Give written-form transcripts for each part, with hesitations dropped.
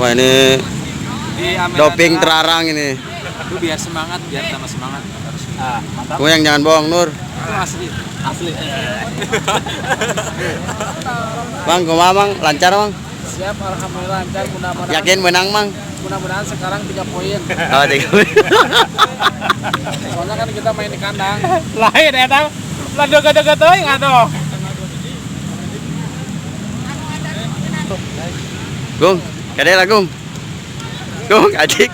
Wah ini doping adalah, terlarang ini. Itu biar semangat, biar tambah semangat. Harus. Mantap. Kamu yang jangan bohong Nur. Itu asli, asli. Bang, kumaha Bang? Lancar Bang? Siap, alhamdulillah lancar. Mudah-mudahan. Yakin menang Bang? Mudah-mudahan sekarang 3 poin. Oh 3 poin. Soalnya kan kita main di kandang. Lain ya tang. Lah deket-deket euy ngadoh. Gung, kade lah Gung. Gung, adik.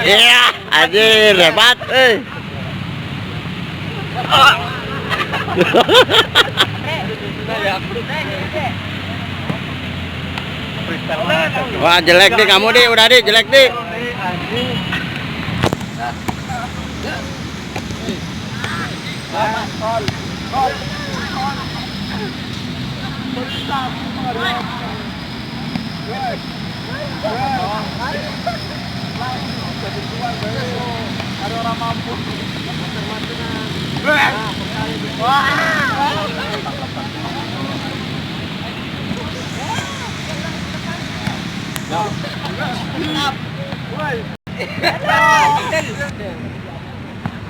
Iya, adik hebat, Wah jelek deh kamu deh, udah deh jelek deh. Ada orang mampu.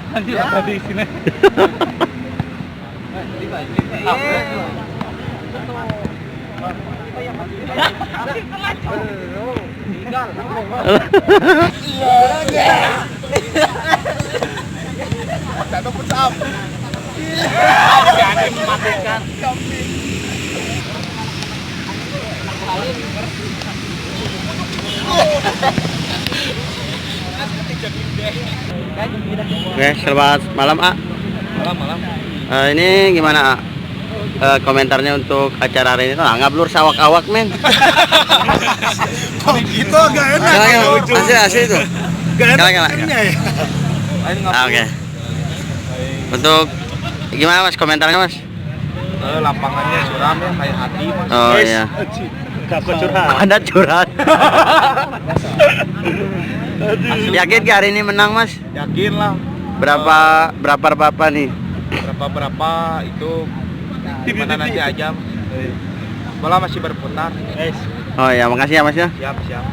Nanti ada di sini. Jangan mematikan. Oke, selamat malam A. Malam. Ini gimana A? Komentarnya untuk acara hari ini tuh ngablur sawak-awak men. Kok gitu gak enak. Asli itu. Gak enak ya. Oke. Untuk gimana Mas komentarnya Mas? Lapangannya suram ya kayak hati Mas. Oh iya. Dapat curhat. Ada curhat. Yakin gak hari ini menang Mas? Yakin lah. Berapa nih? Berapa itu mana nanti aja. Bola masih berputar. Oh ya, makasih ya Mas ya. Siap.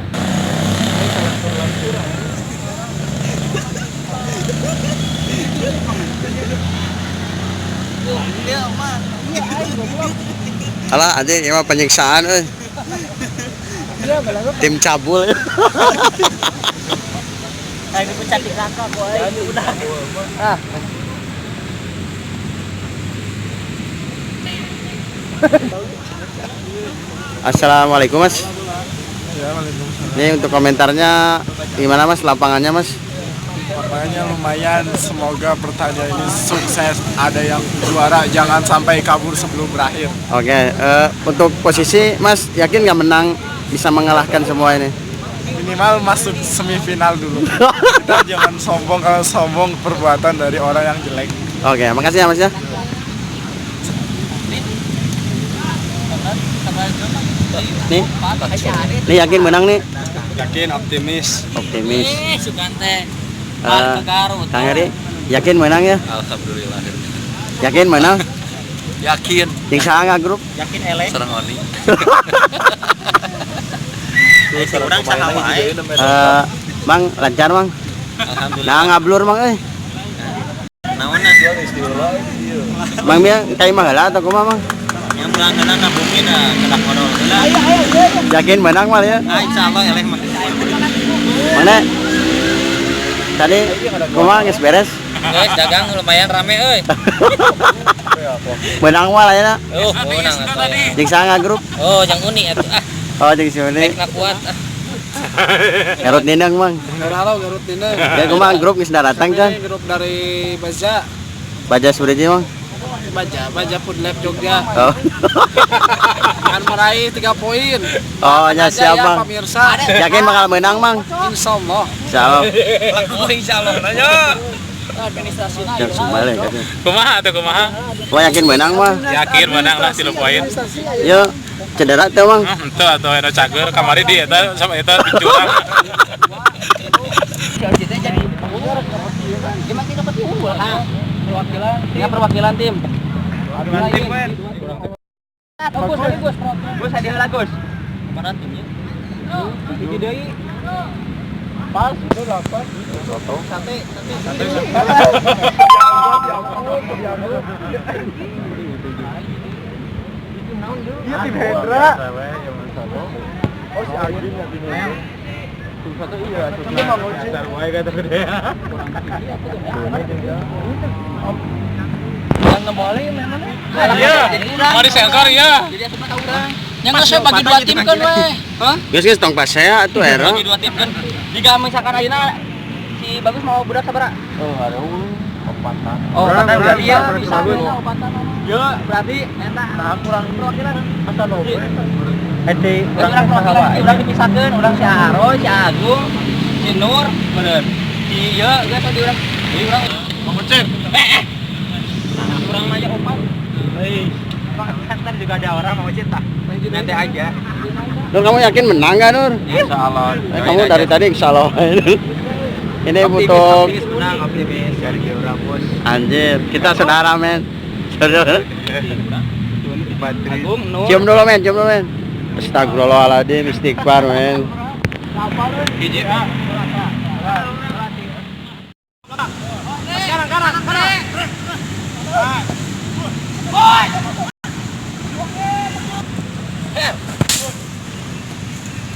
Alah, adik, ini mah penyiksaan tim cabul. Ini pecat di kakak boy. Udah. Assalamualaikum Mas. Ya, waalaikumsalam. Ini untuk komentarnya gimana Mas lapangannya Mas? Lapangannya lumayan. Semoga pertandingan ini sukses. Ada yang juara. Jangan sampai kabur sebelum berakhir. Oke, untuk posisi Mas yakin nggak menang bisa mengalahkan semua ini? Minimal masuk semifinal dulu. Kita jangan sombong. Kalau sombong perbuatan dari orang yang jelek. Oke, makasih ya Mas ya. Nih yakin menang nih? Yakin, optimis. Optimis. Sugante. Kang Heri, yakin menang ya? Alhamdulillah. Yakin menang? Yakin. Yang saha grup? Yakin elek. Sareng Oni. Orang saha wae. Mang lancar Mang? Alhamdulillah. Nah ngablur Mang Naonna? Mang biang kayak mahala atau kumaha Mang? Yang pelangganan nabungin kedak modal. Yakin menang mal ya? Insyaallah eleh mah. Mana? Tadi kumaha geus beres? Guys, dagang lumayan rame euy. Menang mal ya? Menang atuh. Jeung saha grup? Oh, yang Uni atuh. Oh jeung si Uni. Rek kuat. Garut Nindang Mang. Garut Nindang. Ya kumaha grup geus datang kan? Grup dari Baja. Baja Suriji Mang. Baja Food Lab Jogja. Oh. Akan meraih 3 poin. Oh, nya siap Ya, Bang. pemirsa. Yakin bakal menang Mang? Insyaallah. Insyaallah. Insyaallah nanya. Administrasi. Yang sumale kan. Kumaha tuh kumaha? Wah yakin menang mah? Yakin menang lah 3 poin. Yuk. Cedera tuh Mang. Itu atau ada cager kamari di eta sama eta curang. Gimana kita dapat unggul perwakilan. Ya perwakilan tim. Tim men. Gus hadiah lah Gus. Mana timnya? Hiji deui. Pas itu lapar. Sate. Iya tim Hendra. Oh si Agin yang tim Hendra. Satu iya, dia mau ngoceh. Dasar wae kata gede. Yang ngeboleh memang. Iya. Mari sensor ya. Jadi aku tahu orang. Yang nggak saya bagi dua tim kan weh. Hah? Geus tong pas saya atuh era. Bagi dua tim kan. Jika misalkan ayeuna si Bagus mau budak sabaraha? Oh, ada opatan. Oh, opatan berarti ya Berarti bisa bagus. we opatan. Yo, berarti eta Nah, kurang perwakilan. asa lobe. Urang perwakilan urang dipisahkeun, urang si Aro, si Agung, si Nur, bener. Si ieu geus di urang. Jadi urang Mengucir. urang nanya opat. Hei. Kan juga ada orang mau cinta. Nanti aja. Nur, kamu yakin menang gak Nur? Insyaallah. Kamu dari tadi insyaallah. Ini butuh menang optimis dari orang bos. anjir, kita saudara men. Saudara. Agung, Nur. Cium dulu men. Astagfirullahaladzim, istighfar men. Hiji.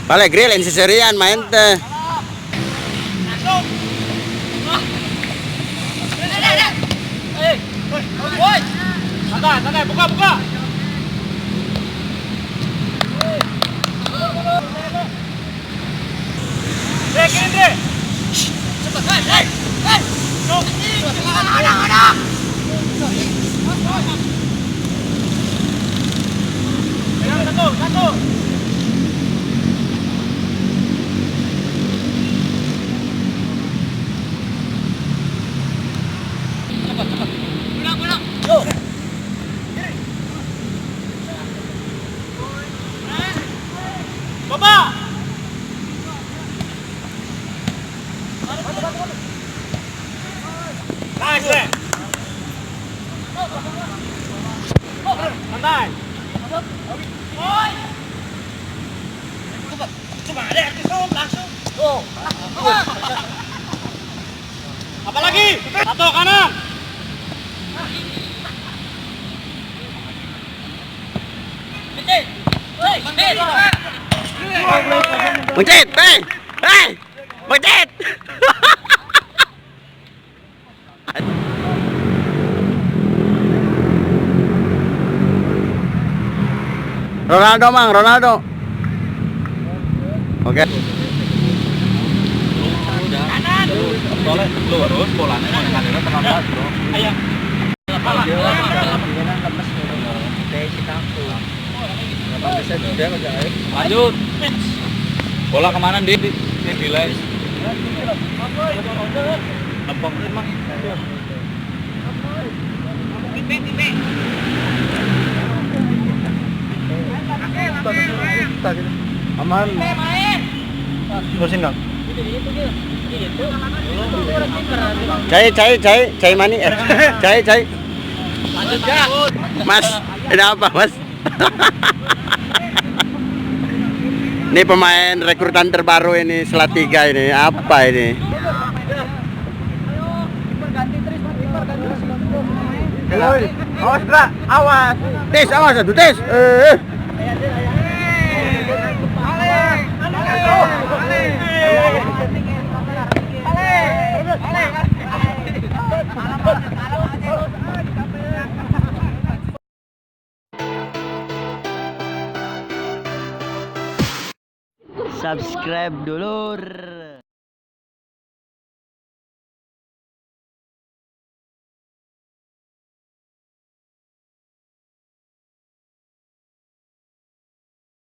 Balik grill insiserian main teh. Santai, buka. Kiri. Satu. Bapak. Nice. Santai. Coba ada langsung. Apa lagi? Satu kanan. Mencet, mencet. Ronaldo. Oke. Soalnya lurus bolanya kadang terlambat, Bro. Ayo. Lanjut. Bola kemana, Di? Delay. Lempeng emang. Aman. Terusin dong. Cai mani. Cai. Lanjut ya. Mas, ada apa Mas? Ini pemain rekrutan terbaru ini Salatiga ini. Apa ini? Awas, Bra. Awas. Awas satu tes. Subscribe dulu.